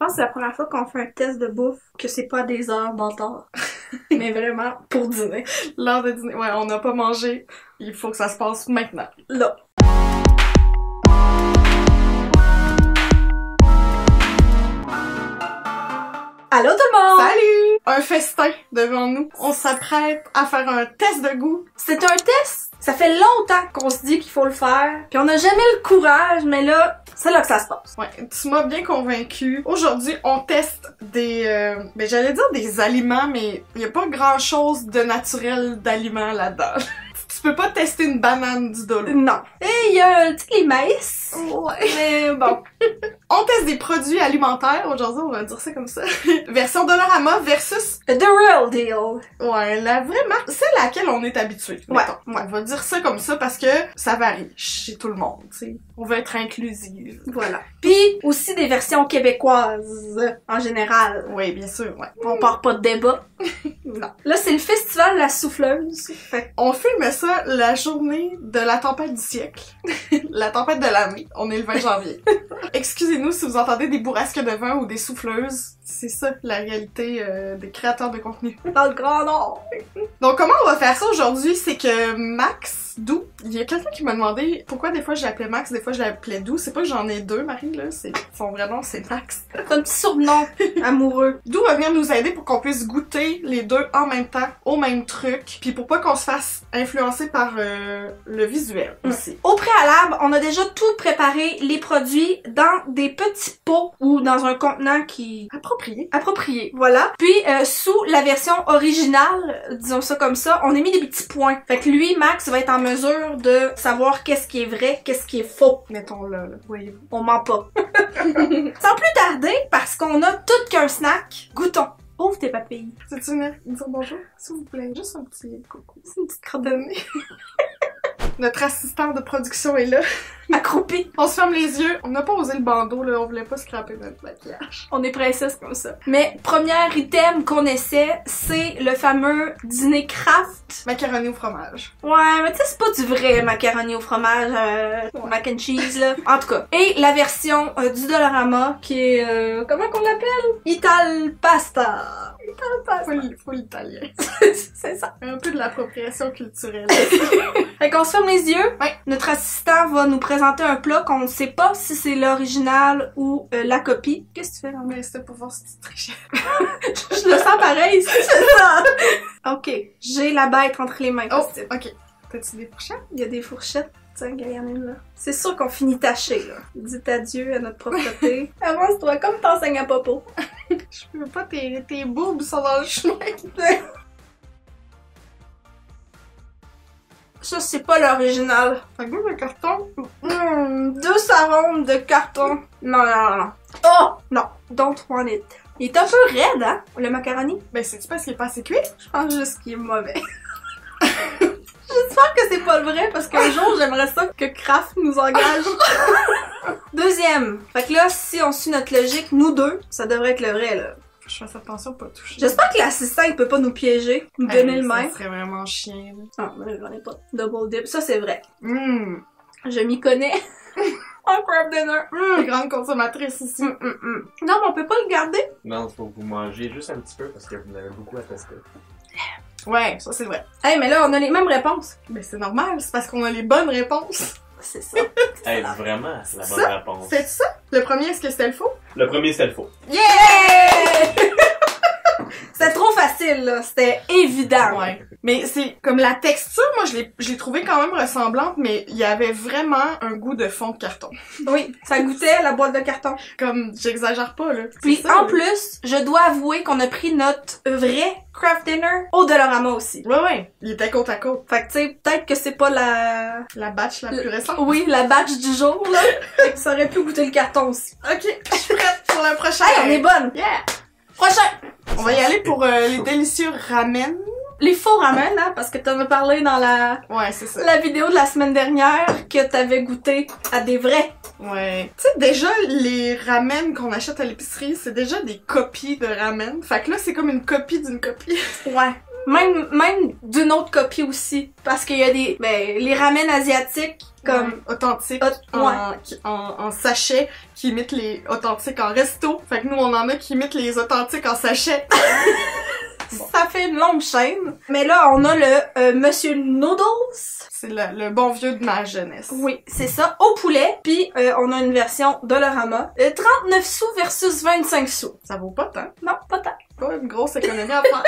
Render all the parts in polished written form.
pense que c'est la première fois qu'on fait un test de bouffe que c'est pas des heures bâtard. Mais vraiment pour dîner. L'heure de dîner. Ouais, on n'a pas mangé. Il faut que ça se passe maintenant. Là. Allô tout le monde! Salut! Un festin devant nous. On s'apprête à faire un test de goût. C'est un test! Ça fait longtemps qu'on se dit qu'il faut le faire. Puis on n'a jamais le courage, mais là, c'est là que ça se passe. Ouais, tu m'as bien convaincue. Aujourd'hui, on teste des... j'allais dire des aliments, mais il y a pas grand-chose de naturel d'aliments là-dedans. Tu peux pas tester une banane du dolo. Non. Et il y a, tu sais, les maïs. Ouais. Mais bon. On teste des produits alimentaires. Aujourd'hui, on va dire ça comme ça. Version Dollarama versus... The real deal. Ouais, la vraie marque, c'est laquelle on est habitué. Ouais. On va dire ça comme ça parce que ça varie chez tout le monde, tu sais. On veut être inclusive. Voilà. Puis aussi des versions québécoises en général. Oui, bien sûr, ouais. On part pas de débat. Non. Là, c'est le festival de la souffleuse. Fait On filme ça la journée de la tempête du siècle. La tempête de l'année. On est le 20 janvier. Excusez-nous si vous entendez des bourrasques de vin ou des souffleuses. C'est ça, la réalité des créateurs de contenu. dans le Grand Nord. Donc, comment on va faire ça aujourd'hui? C'est que Max, Dou, il y a quelqu'un qui m'a demandé pourquoi des fois je l'appelais Max, des fois je l'appelais Dou. C'est pas que j'en ai deux, Marie, là. Son vrai nom, c'est Max. C'est un petit surnom amoureux. Dou va venir nous aider pour qu'on puisse goûter les deux en même temps, au même truc. Puis pour pas qu'on se fasse influencer par le visuel aussi. Au préalable, on a déjà tout préparé, les produits, dans des petits pots ou dans un contenant qui... Approprié, voilà. Puis, sous la version originale, disons ça comme ça, on a mis des petits points. Fait que lui, Max, va être en mesure de savoir qu'est-ce qui est vrai, qu'est-ce qui est faux. Mettons-le, là, voyez-vous. On ment pas. Sans plus tarder, parce qu'on a tout qu'un snack, goûtons. Ouvre tes papilles. C'est-tu venir dire bonjour? S'il vous plaît, juste un petit coucou. C'est une petite crotte de nez. Notre assistante de production est là. Accroupie. On se ferme les yeux. On n'a pas osé le bandeau, là. On voulait pas scraper notre maquillage. On est princesse comme ça. Mais premier item qu'on essaie, c'est le fameux dîner craft. Macaroni au fromage. Ouais, mais tu sais, c'est pas du vrai macaroni au fromage, mac and cheese, là. En tout cas. Et la version du Dollarama, qui est, comment qu'on l'appelle? Ital Pasta. Ital Pasta. Faut l'italien. C'est ça. Un peu de l'appropriation culturelle. Fait qu'on se ferme les yeux. Ouais. Notre assistant va nous présenter un plat qu'on ne sait pas si c'est l'original ou la copie. Qu'est-ce que tu fais, là? Mais c'était pour voir si tu trichais. Je le sens pareil, c'est ça. Ok. J'ai la bête entre les mains. Oh, ok. T'as-tu des fourchettes? Il y a des fourchettes. Tiens, regarde, là. C'est sûr qu'on finit taché, là. Dites adieu à notre propreté. Avance-toi comme t'enseignes à Popo. Je peux pas, tes boobs sont dans le chemin. Ça, c'est pas l'original. Ça goûte le carton. Deux arômes de carton. Non. Oh! Non. Don't want it. Il est un peu raide, hein, le macaroni? Ben, c'est-tu parce qu'il est pas assez cuit? Je pense juste qu'il est mauvais. J'espère que c'est pas le vrai, parce qu'un jour, j'aimerais ça que Kraft nous engage. Deuxième. Fait que là, si on suit notre logique, nous deux, ça devrait être le vrai, là. Faut que je fasse attention pour pas toucher. J'espère que l'assistant, il peut pas nous piéger, nous donner le même. Ça serait vraiment chien, là. Ah, mais j'en ai pas. Double dip. Ça, c'est vrai. Hum. Je m'y connais. En crab dinner. Grande consommatrice ici. Non, mais on peut pas le garder. Non, faut que vous mangez juste un petit peu parce que vous en avez beaucoup à tester. Ouais, ça c'est vrai. Hey, mais là, on a les mêmes réponses. Mais c'est normal, c'est parce qu'on a les bonnes réponses. C'est ça. Hey, vraiment, c'est la bonne Ça? réponse. C'est ça? Le premier, est-ce que c'était le faux? Le premier, c'était le faux. Yeah! C'était trop facile, là. C'était évident. Ouais. Mais c'est comme la texture, moi je l'ai trouvé quand même ressemblante, mais il y avait vraiment un goût de fond de carton. Oui, ça goûtait la boîte de carton. Comme, j'exagère pas, là. Puis C'est ça, en là. plus, je dois avouer qu'on a pris notre vrai craft dinner au Dollarama aussi. Ouais. Il était côte à côte. Fait que tu sais, peut-être que c'est pas la... La batch la plus récente. Oui, la batch du jour, là. Fait que ça aurait pu goûter le carton aussi. Ok, je suis prête pour la prochaine. Hey, on est bonne! Yeah! Prochain! On va y aller pour les délicieux ramen. Les faux ramen, hein, parce que t'en as parlé dans Ouais, c'est ça. la vidéo de la semaine dernière que t'avais goûté à des vrais. Ouais. Tu sais, déjà, les ramen qu'on achète à l'épicerie, c'est déjà des copies de ramen. Fait que là, c'est comme une copie d'une copie. Ouais. Même d'une autre copie aussi. Parce qu'il y a des... Ben, les ramen asiatiques, comme... Authentiques, ouais. en sachet, qui imitent les authentiques en resto. Fait que nous, on en a qui imitent les authentiques en sachet. Bon. Ça fait une longue chaîne. Mais là, on a le Monsieur Noodles. C'est le bon vieux de ma jeunesse. Oui, c'est ça, au poulet. Puis on a une version Dollarama. 39 sous versus 25 sous. Ça vaut pas tant. Non, pas tant. Pas une grosse économie à faire.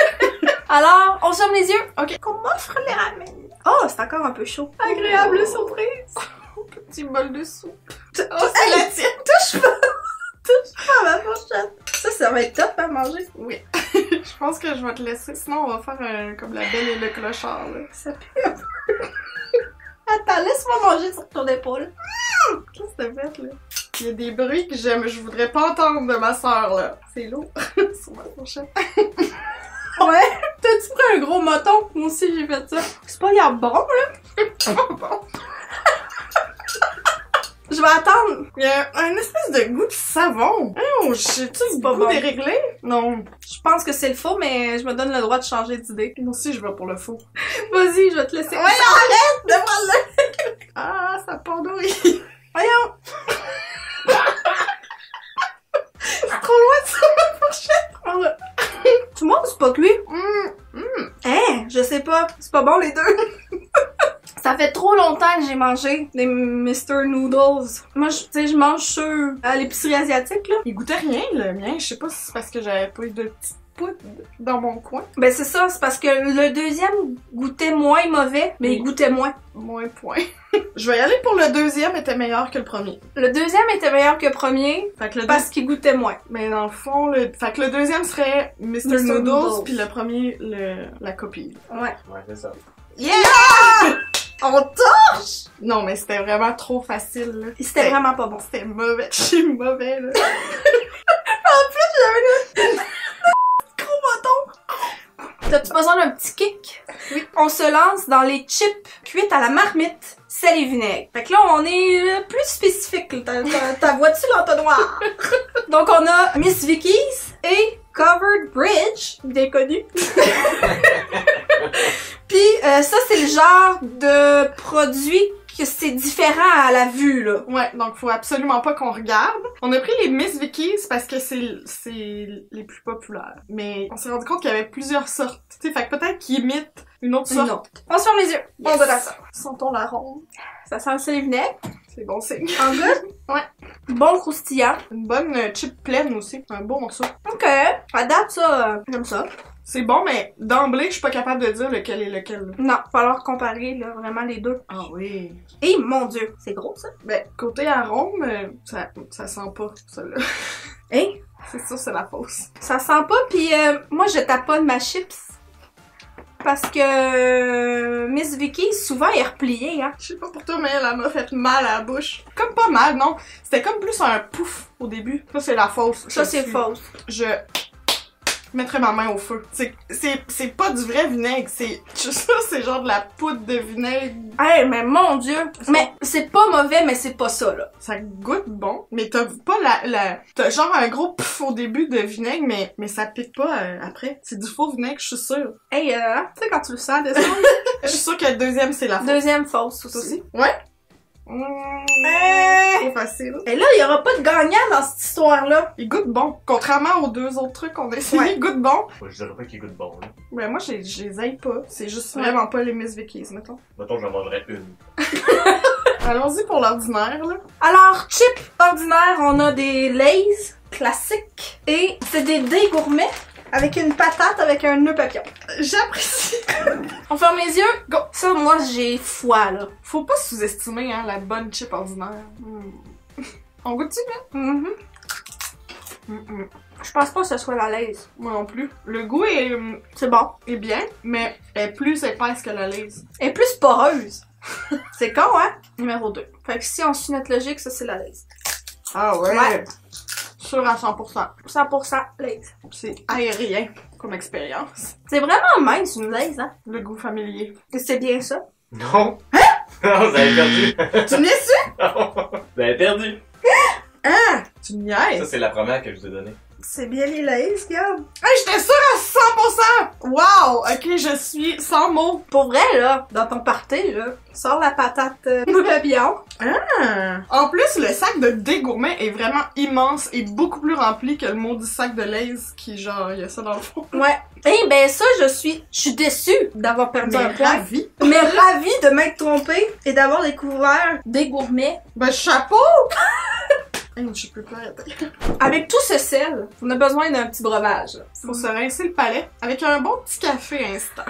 Alors, on ferme les yeux. Ok. Qu'on m'offre les ramen. Oh, c'est encore un peu chaud. Agréable surprise. Petit bol de soupe. Oh, c'est la tienne. Touche pas. Touche pas à ma fourchette. Ça va être top à manger. Oui. Je pense que je vais te laisser. Sinon, on va faire comme la belle et le clochard, là. Ça pue un peu. Attends, laisse-moi manger sur ton épaule. Qu'est-ce que t'as fait, là? Il y a des bruits que je voudrais pas entendre de ma sœur, là. C'est lourd. Sur ma fourchette. Ouais. T'as-tu pris un gros moton? Moi aussi, j'ai fait ça. C'est pas l'air bon, là. Bon. Je vais attendre. Il y a un espèce de goût de savon. Oh, j'ai-tu le pas goût bon. déréglé? Non. Je pense que c'est le faux, mais je me donne le droit de changer d'idée. Moi aussi, je vais pour le faux. Vas-y, je vais te laisser. Ouais, arrête de voir le... Ah, ça pendouille. Voyons. C'est trop loin de ça, ma fourchette. Tout le monde, c'est pas cuit. Hum. Je sais pas. C'est pas bon, les deux. Ça fait trop longtemps que j'ai mangé des Mr. Noodles. Moi, tu sais, je mange ceux à l'épicerie asiatique, là. Il goûtait rien, le mien. Je sais pas si c'est parce que j'avais pas eu de petite poudre dans mon coin. Ben, c'est ça. C'est parce que le deuxième goûtait moins mauvais, mais il goûtait moins. Moins point. Je vais y aller pour le deuxième, était meilleur que le premier. Le deuxième était meilleur que le premier Fait que le parce qu'il goûtait moins. Mais dans le fond, fait que le deuxième serait Mr. Noodles, puis le premier, la copie. Ouais. Ouais, c'est ça. Yeah! On torche! Non, mais c'était vraiment trop facile, là. C'était vraiment pas bon. C'était mauvais. Je suis mauvais, là. Gros bâton! T'as-tu besoin d'un petit kick? Oui. On se lance dans les chips cuites à la marmite, sel et vinaigre. Fait que là, on est plus spécifique. Ta vois-tu l'entonnoir? Donc, on a Miss Vicky's et Covered Bridge, bien connu. Puis ça, c'est le genre de produit que c'est différent à la vue, là. Ouais, donc faut absolument pas qu'on regarde. On a pris les Miss Vicky's parce que c'est les plus populaires. Mais on s'est rendu compte qu'il y avait plusieurs sortes. Tu sais, fait que peut-être qu'ils imitent une autre sorte. Non. On se ferme les yeux. Yes. On goûte à ça. Sentons la ronde. Ça sent le sel et vinaigre. C'est bon signe. En good? Ouais. Bon croustillant. Une bonne chip pleine aussi. Un beau morceau. Ok. À date, ça, j'aime ça. C'est bon, mais d'emblée, je suis pas capable de dire lequel est lequel. Là. Non, va falloir comparer, là, vraiment les deux. Ah oui. Et mon Dieu, c'est gros, ça. Ben, côté arôme, ça sent pas, ça là. Hein? C'est sûr, c'est la fausse. Ça sent pas, pis moi, je taponne ma chips. Parce que Miss Vicky, souvent, elle est repliée, hein. Je sais pas pour toi, mais elle m'a fait mal à la bouche. Comme pas mal, non. C'était comme plus un pouf au début. Ça, c'est la fausse. Ça, c'est fausse. Je mettrais ma main au feu. C'est pas du vrai vinaigre, c'est juste ça, c'est genre de la poudre de vinaigre. Hey, mais mon Dieu! Mais c'est pas mauvais, mais c'est pas ça, là. Ça goûte bon, mais t'as pas t'as genre un gros pouf au début de vinaigre, mais ça pique pas après. C'est du faux vinaigre, je suis sûre. Hey, tu sais quand tu le sens descendre? Je suis sûre que le deuxième, c'est la fausse. Deuxième fausse aussi. Ouais? Trop facile. Et là, il y aura pas de gagnant dans cette histoire-là. Il goûte bon. Contrairement aux deux autres trucs qu'on a essayé, Ouais. il goûte bon. Moi, je dirais pas qu'il goûte bon, là. Ben moi, je les aille pas. C'est juste Ouais. vraiment pas les Miss Vicky's, mettons. Mettons, j'en mangerais une. Allons-y pour l'ordinaire, là. Alors, chip ordinaire, on a des Lay's classiques. Et c'est des dés gourmets avec une patate avec un nœud papillon. J'apprécie. On ferme les yeux. Go. Ça, moi, j'ai foi, là. Faut pas sous-estimer, hein, la bonne chip ordinaire. On goûte-tu, là? Je pense pas que ce soit la Lay's. Moi non plus. Le goût est C'est bon. bien, mais elle est plus épaisse que la Lay's. Elle est plus poreuse. C'est con, hein? Numéro 2. Fait que si on suit notre logique, ça, c'est la Lay's. Ah ouais? Ouais. Sûr à 100%. 100% Lay's. C'est aérien comme expérience. C'est vraiment mince, une Lay's, hein? Le goût familier. Et c'est bien ça. Non! Non, vous avez perdu! Tu me laisses? Vous avez perdu! Ah! Tu me Ça, niaises? c'est la première que je vous ai donnée. C'est bien les Lay's, regarde. Hey, j'étais sûre à 100%! Wow! Ok, je suis sans mots. Pour vrai, là, dans ton party, là, sors la patate de papillon. Ah. En plus, le sac de Dégourmet est vraiment immense et beaucoup plus rempli que le maudit sac de Lay's qui, genre, il y a ça dans le fond. Ouais. Eh ben ça, je suis déçue d'avoir perdu un point. Ravie. Mais ravie de m'être trompée et d'avoir découvert des gourmets. Ben, chapeau! Hey, je peux pas arrêter. Avec tout ce sel, on a besoin d'un petit breuvage. Là. Faut se rincer le palais avec un bon petit café instant.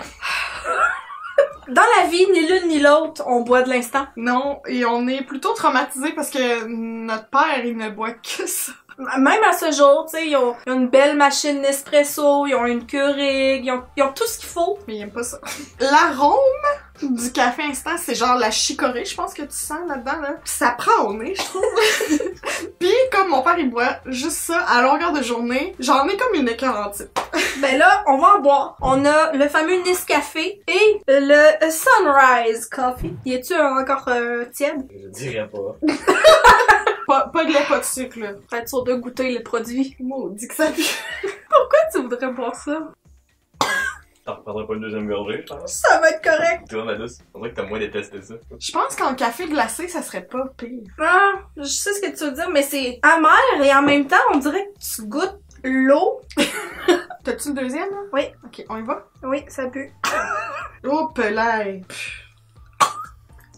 Dans la vie, ni l'une ni l'autre, on boit de l'instant. Non, et on est plutôt traumatisés parce que notre père, il ne boit que ça. Même à ce jour, tu sais, ils ont une belle machine Nespresso, ils ont une Keurig, ils ont tout ce qu'il faut. Mais il aime pas ça. L'arôme du café instant, c'est genre la chicorée, je pense que tu sens là-dedans, là. Ça prend au nez, je trouve. Puis comme mon père, il boit juste ça à longueur de journée, j'en ai comme une écœurantite. Ben là, on va en boire. On a le fameux Nescafé et le Sunrise Coffee. Y est-tu encore tiède? Je dirais pas. Pas de lait, pas de sucre, là. Faut être sûr de goûter le produit. Maudit que ça pue. Pourquoi tu voudrais boire ça? T'en reprendras pas une deuxième gorgée, je pense. Ça va être correct. Toi, ma douce, on dirait que t'as moins détesté ça. Je pense qu'en café glacé, ça serait pas pire. Ah, je sais ce que tu veux dire, mais c'est amer et en même temps, on dirait que tu goûtes l'eau. T'as-tu le deuxième, là? Oui. Ok, on y va? Oui, ça pue. Oh, pelay!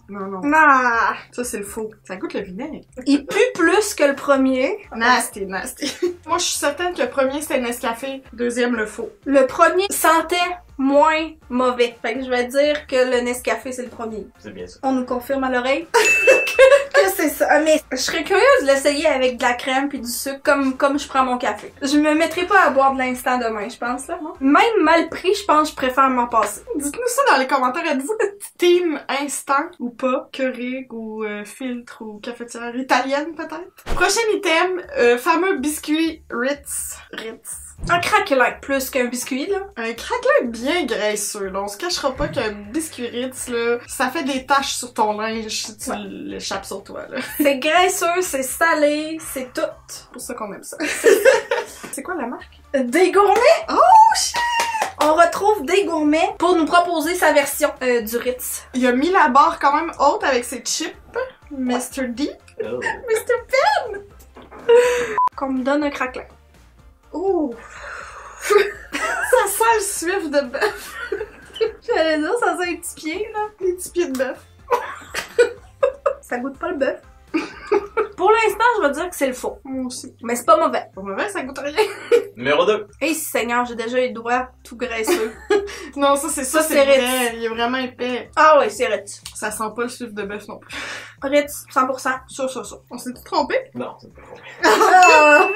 Non, non. Ah, Ça, c'est le faux. Ça goûte le vinaigre. il pue plus que le premier. Nasty, nasty. Moi, je suis certaine que le premier, c'était Nescafé. Deuxième, le faux. Le premier sentait moins mauvais. Fait que je vais dire que le Nescafé, c'est le premier. C'est bien ça. On nous confirme à l'oreille que c'est ça. Mais je serais curieuse de l'essayer avec de la crème puis du sucre comme je prends mon café. Je me mettrai pas à boire de l'instant demain, je pense, là, non? Même mal pris, je pense que je préfère m'en passer. Dites-nous ça dans les commentaires. Êtes-vous le team instant ou pas? Keurig ou filtre ou cafetière italienne, peut-être? Prochain item, fameux biscuit Ritz. Ritz. Un craquelin plus qu'un biscuit, là. Un craquelin bien graisseux, là. On se cachera pas qu'un biscuit Ritz, là, ça fait des taches sur ton linge si tu l'échappes sur toi, là. C'est graisseux, c'est salé, c'est tout. C'est pour ça qu'on aime ça. C'est quoi la marque? Des gourmets! Oh, shit! On retrouve des gourmets pour nous proposer sa version du Ritz. Il a mis la barre quand même haute avec ses chips. Mr. D. Oh. Mr. Pen! Qu'on me donne un craquelin. Ouh! Ça sent le suif de bœuf. J'allais dire, ça sent un petit pied, là. Les petits pieds de bœuf. Ça goûte pas le bœuf. Pour l'instant, je vais dire que c'est le faux. Moi aussi. Mais c'est pas mauvais. Pour mauvais, ça goûte rien. Numéro 2. Hey, Seigneur, j'ai déjà les doigts tout graisseux. Non, ça, c'est Ça, c'est c'est vrai. Il est vraiment épais. Ah ouais, c'est Ritz. Ça sent pas le suif de bœuf non plus. Ritz, 100%. Sûr. On s'est tout trompé? Non, c'est pas vrai. Ah,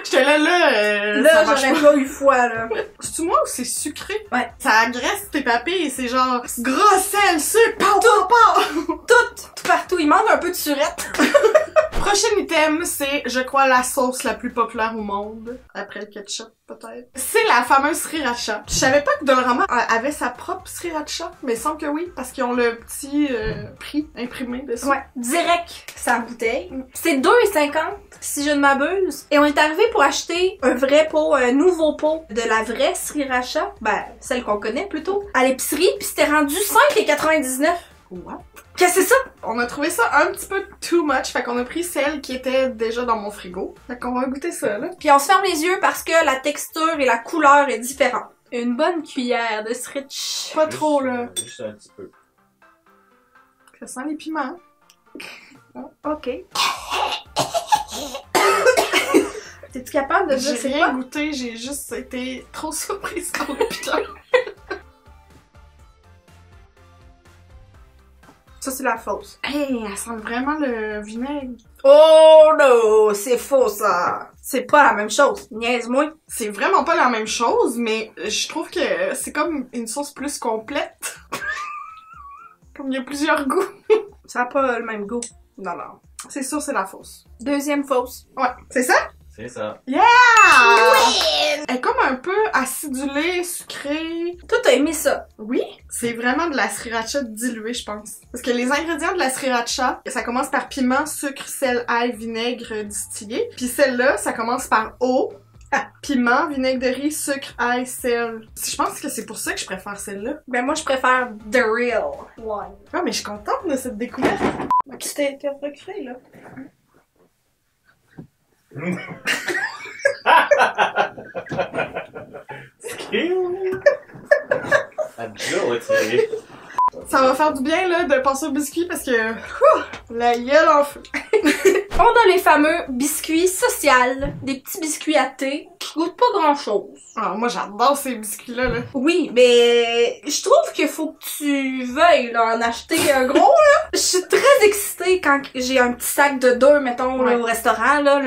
J'étais là, là, ça marche j'aurais pas. pas eu foi, là. C'est-tu moi ou c'est sucré? Ouais. Ça agresse tes papilles et c'est genre gras, sel, sucre, pow! Tout partout, il manque un peu de surette. Prochain item, c'est, je crois, la sauce la plus populaire au monde. Après le ketchup, peut-être. C'est la fameuse sriracha. Je savais pas que Dollarama avait sa propre sriracha, mais il semble que oui, parce qu'ils ont le petit prix imprimé dessus. Ouais, direct, sans bouteille. C'est 2,50 si je ne m'abuse. Et on est arrivé pour acheter un vrai pot, un nouveau pot de la vraie sriracha, ben, celle qu'on connaît plutôt, à l'épicerie, puis c'était rendu 5,99. What? Qu'est-ce que c'est ça? On a trouvé ça un petit peu too much, fait qu'on a pris celle qui était déjà dans mon frigo. Fait qu'on va goûter ça, là. Puis on se ferme les yeux parce que la texture et la couleur est différente. Une bonne cuillère de sriracha. Pas trop, là. Juste un petit peu. Ça sent les piments. Ok. T'es-tu capable de dire J'ai c'est rien quoi? goûté, j'ai juste été trop surprise par le piquant. Ça, c'est la fausse. Hey, elle sent vraiment le vinaigre. Oh non, c'est faux ça. C'est pas la même chose. Niaise-moi. C'est vraiment pas la même chose, mais je trouve que c'est comme une sauce plus complète. Comme il y a plusieurs goûts. Ça a pas le même goût. Non, non. C'est sûr, c'est la fausse. Deuxième fausse. Ouais, c'est ça? C'est ça. Elle est comme un peu acidulée, sucrée. Toi, t'as aimé ça. Oui, c'est vraiment de la sriracha diluée, je pense. Parce que les ingrédients de la sriracha, ça commence par piment, sucre, sel, ail, vinaigre distillé. Puis celle-là, ça commence par eau, Piment, vinaigre de riz, sucre, ail, sel. Je pense que c'est pour ça que je préfère celle-là. Ben moi, je préfère The Real One. Ah, mais je suis contente de cette découverte. T'es recréé, là. Skill! Agility! Ça va faire du bien, là, de passer au biscuit parce que... la gueule en feu. On a les fameux biscuits social, des petits biscuits à thé qui goûtent pas grand-chose. Ah, moi, j'adore ces biscuits-là, là. Oui, mais je trouve qu'il faut que tu veuilles là, en acheter un gros, là. Je suis très excitée quand j'ai un petit sac de 2, mettons, là, au restaurant, là,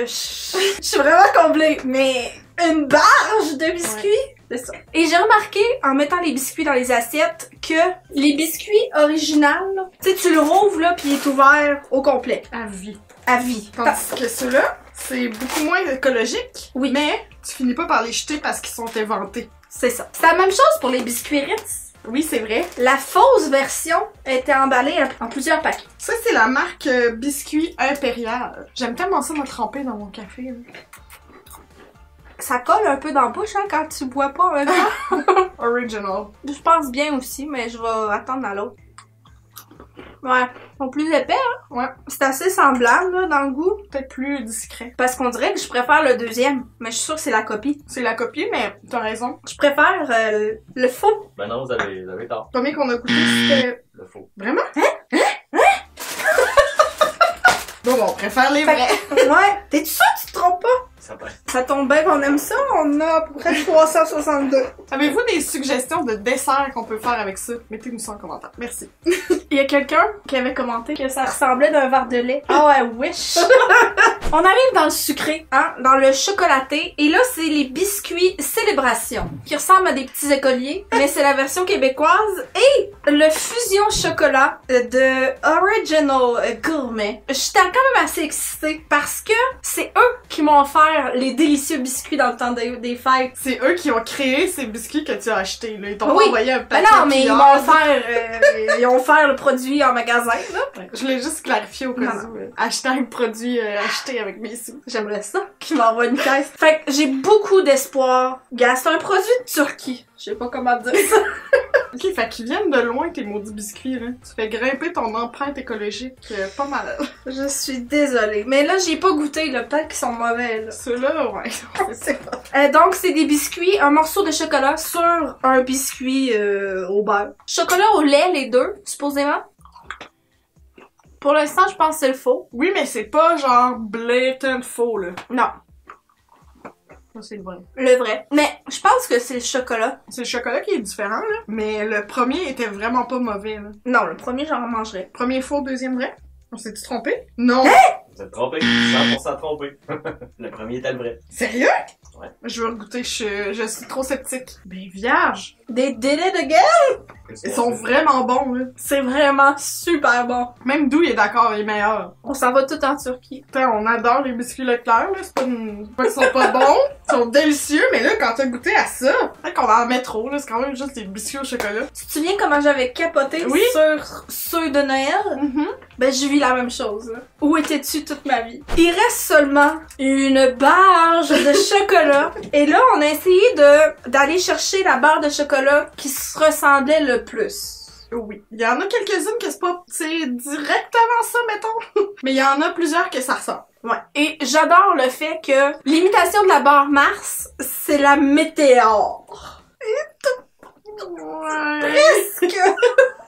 je suis vraiment comblée. Mais une barge de biscuits? C'est ça. Et j'ai remarqué, en mettant les biscuits dans les assiettes, que les biscuits originales, tu sais, tu le rouvres, là, pis il est ouvert au complet. À vie. À vie. Tandis que ceux-là, c'est beaucoup moins écologique. Oui. Mais tu finis pas par les jeter parce qu'ils sont inventés. C'est ça. C'est la même chose pour les biscuits Ritz. Oui, c'est vrai. La fausse version était emballée en plusieurs paquets. Ça, c'est la marque Biscuit Impérial. J'aime tellement ça me tremper dans mon café, là. Ça colle un peu dans la bouche, hein, quand tu bois pas un temps. Original. Je pense bien aussi, mais je vais attendre à l'autre. Ouais, ils sont plus épais, hein. Ouais. C'est assez semblant, là, dans le goût. Peut-être plus discret. Parce qu'on dirait que je préfère le deuxième, mais je suis sûre que c'est la copie. C'est la copie, mais t'as raison. Je préfère le faux. Ben non, vous avez tort. Le premier qu'on a goûté, c'était... Le faux. Vraiment? Bon, on préfère les Fait vrais. Ouais. T'es-tu sûr que tu te trompes pas? Ça passe. Ça tombe bien qu'on aime ça, on a à peu près 362. Avez-vous des suggestions de desserts qu'on peut faire avec ça? Mettez-nous ça en commentaire. Merci. Il y a quelqu'un qui avait commenté Que ça ressemblait d'un verre de lait. Oh, I wish! On arrive dans le sucré, hein, dans le chocolaté, et là, c'est les biscuits Célébration, qui ressemblent à des petits écoliers, mais c'est la version québécoise, et le fusion chocolat de Original Gourmet. J'étais quand même assez excitée, parce que c'est eux qui m'ont offert les délicieux biscuits dans le temps des fêtes. C'est eux qui ont créé ces biscuits que tu as achetés, là. Ils t'ont Oui. pas envoyé un Ben paquet. non, mais ils m'ont offert, ils ont offert le produit en magasin, là. Je voulais juste clarifier au cas Non. où. Acheter un produit acheté avec mes sous. J'aimerais ça, qui m'envoie une caisse. Fait que j'ai beaucoup d'espoir. Gars, c'est un produit de Turquie. Je sais pas comment dire ça. Ok, fait qu'ils viennent de loin tes maudits biscuits, là. Tu fais grimper ton empreinte écologique pas mal. Je suis désolée. Mais là, j'ai pas goûté, là. Peut-être qu'ils sont mauvais, là. Ceux-là, ouais. C'est pas. Donc, c'est des biscuits, un morceau de chocolat sur un biscuit au beurre. Chocolat au lait, les deux, supposément. Pour l'instant, je pense que c'est le faux. Oui, mais c'est pas genre blatant faux, là. Non, Ça, c'est le vrai. le vrai. Mais je pense que c'est le chocolat. C'est le chocolat qui est différent, là. Mais le premier était vraiment pas mauvais, là. Non, le premier, j'en mangerais. Premier faux, deuxième vrai? On s'est-tu trompé? Non! Vous êtes trompé. 100% trompé. Le premier était le vrai. Sérieux? Ouais. Je veux goûter, je suis trop sceptique. Ben, vierge! Des délais de guerre, Ils sont vraiment bons, là. c'est vraiment super bon. Même Dou, il est d'accord, il est meilleur. On s'en va tout en Turquie. Putain, on adore les biscuits Leclerc, là. C'est pas qu'ils sont pas bons. Ils sont délicieux, mais là, quand t'as goûté à ça, peut-être qu'on va en mettre trop, là. C'est quand même juste des biscuits au chocolat. Tu te souviens comment j'avais capoté Oui. sur ceux de Noël? Ben, je vis la même chose, là. Où étais-tu toute ma vie? Il reste seulement une barge de chocolat. Et là, on a essayé d'aller chercher la barre de chocolat qui se ressemblait le plus. Oui. Il y en a quelques-unes que c'est pas, c'est directement ça, mettons. Mais il y en a plusieurs que ça ressemble. Ouais. Et j'adore le fait que l'imitation de la barre Mars, c'est la météore. Ouais. Presque!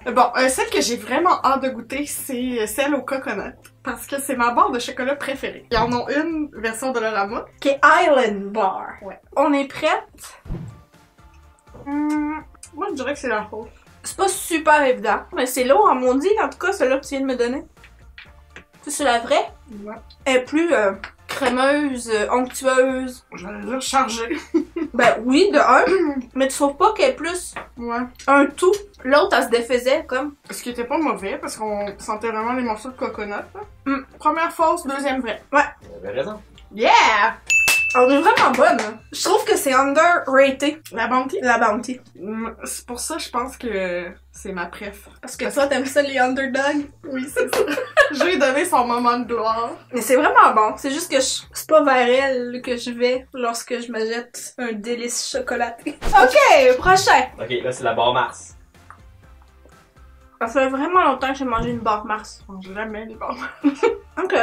Bon, celle que j'ai vraiment hâte de goûter, c'est celle au coconut. Parce que c'est ma barre de chocolat préférée. Ils en ont une version de Dollarama. Qui est Island Bar. Ouais. On est prête? Moi, je dirais que c'est la faute. C'est pas super évident, mais c'est lourd à mon dit, en tout cas, celle-là que tu viens de me donner. Ça, c'est la vraie. Ouais. Elle est plus crémeuse, onctueuse. J'allais dire chargée. Ben oui, de un, mais tu trouves pas qu'elle est plus Ouais. un tout? L'autre, elle se défaisait comme. Ce qui était pas mauvais, parce qu'on sentait vraiment les morceaux de coconut, là. Mm. Première fausse, deuxième vraie. Vous avez raison. Yeah! Elle est vraiment bonne. Hein. Je trouve que c'est underrated. La Bounty? La Bounty. C'est pour ça, je pense que c'est ma préf. Parce que toi, t'aimes ça les underdogs? Oui, c'est ça. Je lui ai donné son moment de gloire. Mais c'est vraiment bon. C'est juste que c'est pas vers elle que je vais lorsque je me jette un délice chocolaté. Ok, prochain. Ok, là c'est la barre Mars. Ça fait vraiment longtemps que j'ai mangé une barre Mars. Je mange jamais les barres. Ok.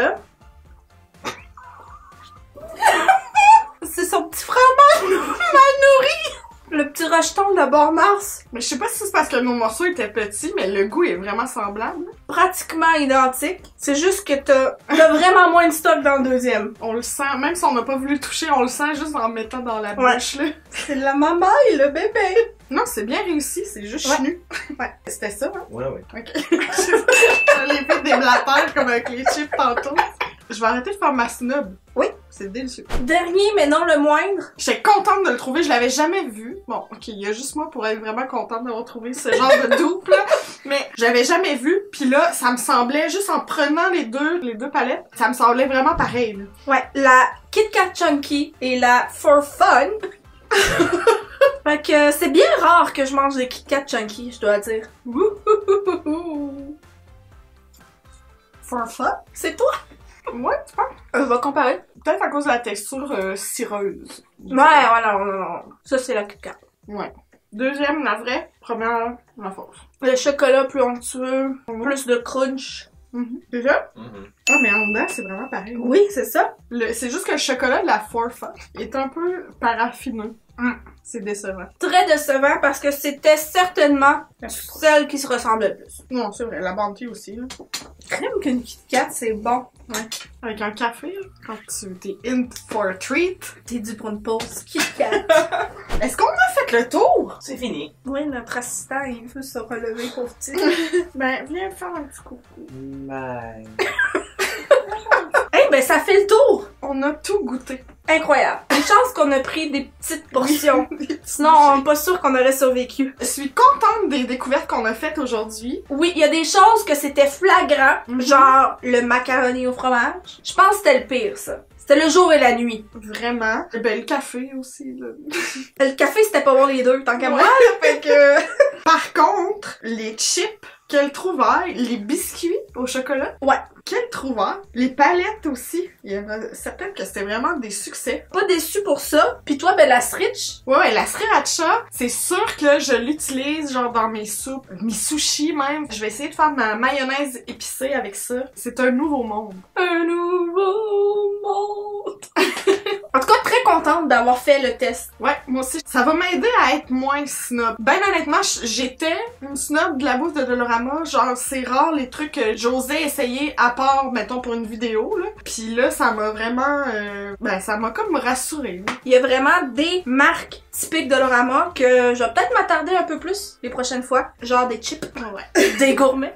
C'est son petit fromage mal nourri. Le petit rejeton de la barre Mars. Mais je sais pas si c'est parce que nos morceaux étaient petits, mais le goût est vraiment semblable. Pratiquement identique. C'est juste que t'as vraiment moins de stock dans le deuxième. On le sent, même si on n'a pas voulu toucher, on le sent juste en le mettant dans la bouche, là. C'est la maman et le bébé. Non, c'est bien réussi, c'est juste chenu. Ouais. C'était ça, hein? Ouais, ouais. Ok. Je l'ai fait des blatteurs comme avec les chips tantôt. Je vais arrêter de faire ma snob. Oui. C'est délicieux. Dernier, mais non le moindre. J'étais contente de le trouver, je l'avais jamais vu. Bon, ok, il y a juste moi pour être vraiment contente d'avoir trouvé ce genre de double, là. Mais j'avais jamais vu, puis là, ça me semblait, juste en prenant les deux palettes, ça me semblait vraiment pareil, là. Ouais, la Kit Kat Chunky et la For Fun. Fait que c'est bien rare que je mange des Kit Kat Chunky, je dois dire. For fun? C'est toi? Ouais, tu penses? On va comparer. Peut-être à cause de la texture cireuse. Ouais, non. Ça, c'est la Kit Kat. Ouais. Deuxième, la vraie. Première, la fausse. Le chocolat plus onctueux, plus de crunch. Déjà? Mhm. Ah, mais en dedans, c'est vraiment pareil. Oui, c'est ça. C'est juste que le chocolat de la For Fun est un peu paraffineux. C'est décevant. Très décevant parce que c'était certainement celle qui se ressemble le plus. Non, c'est vrai. La Bounty aussi, là. Crème qu'une Kit Kat, c'est bon. Ouais. Avec un café, là, quand tu t'es in for a treat. T'es dû pour une pause. Kit Kat. Est-ce qu'on a fait le tour? C'est fini. Oui, notre assistant, il veut se relever pour petit. Ben, viens faire un petit coucou. Mais... Hey, ben ça fait le tour! On a tout goûté. Incroyable. Une chance qu'on a pris des petites portions. Sinon, on n'est pas sûr qu'on aurait survécu. Je suis contente des découvertes qu'on a faites aujourd'hui. Oui, il y a des choses que c'était flagrant, genre le macaroni au fromage. Je pense que c'était le pire, ça. C'était le jour et la nuit. Vraiment. Ben, le café aussi, là. Le café, c'était pas bon les deux, tant qu'à moi. Fait que... Par contre, les chips, quelle trouvaille. Les biscuits au chocolat. Ouais. Quelle trouvaille. Les palettes aussi. Il y avait certaines que c'était vraiment des succès. Pas déçu pour ça. Puis toi, ben la Sriracha. Ouais, la sriracha, c'est sûr que je l'utilise genre dans mes soupes, mes sushis même. Je vais essayer de faire ma mayonnaise épicée avec ça. C'est un nouveau monde. Un nouveau monde. En tout cas, très contente d'avoir fait le test. Ouais, moi aussi. Ça va m'aider à être moins snob. Ben honnêtement, j'étais une snob de la bouffe de Dolorama. Genre, c'est rare les trucs que j'osais essayer à part, mettons, pour une vidéo, là. Pis là, ça m'a vraiment... Ben, ça m'a comme rassurée. Il y a vraiment des marques typiques de Dolorama que je vais peut-être m'attarder un peu plus les prochaines fois. Genre des chips. Ouais. Des gourmets.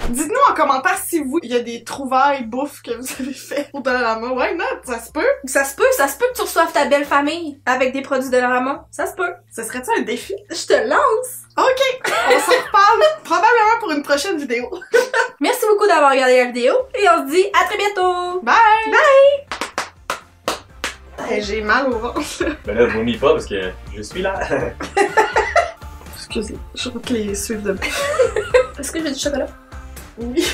Dites-nous en commentaire si vous, il y a des trouvailles bouffe que vous avez fait pour Dolorama. Ouais, non, ça se peut. Ça se peut que tu reçoives ta belle famille avec des produits Dolorama. Ça se peut. Ce serait-tu un défi? Je te lance. Ok, on s'en reparle probablement pour une prochaine vidéo. Merci beaucoup d'avoir regardé la vidéo et on se dit à très bientôt. Bye! Hey, j'ai mal au ventre. Ben là, vomis pas parce que je suis là. Excusez, je vais te les suivre de Est-ce que j'ai du chocolat? Oui.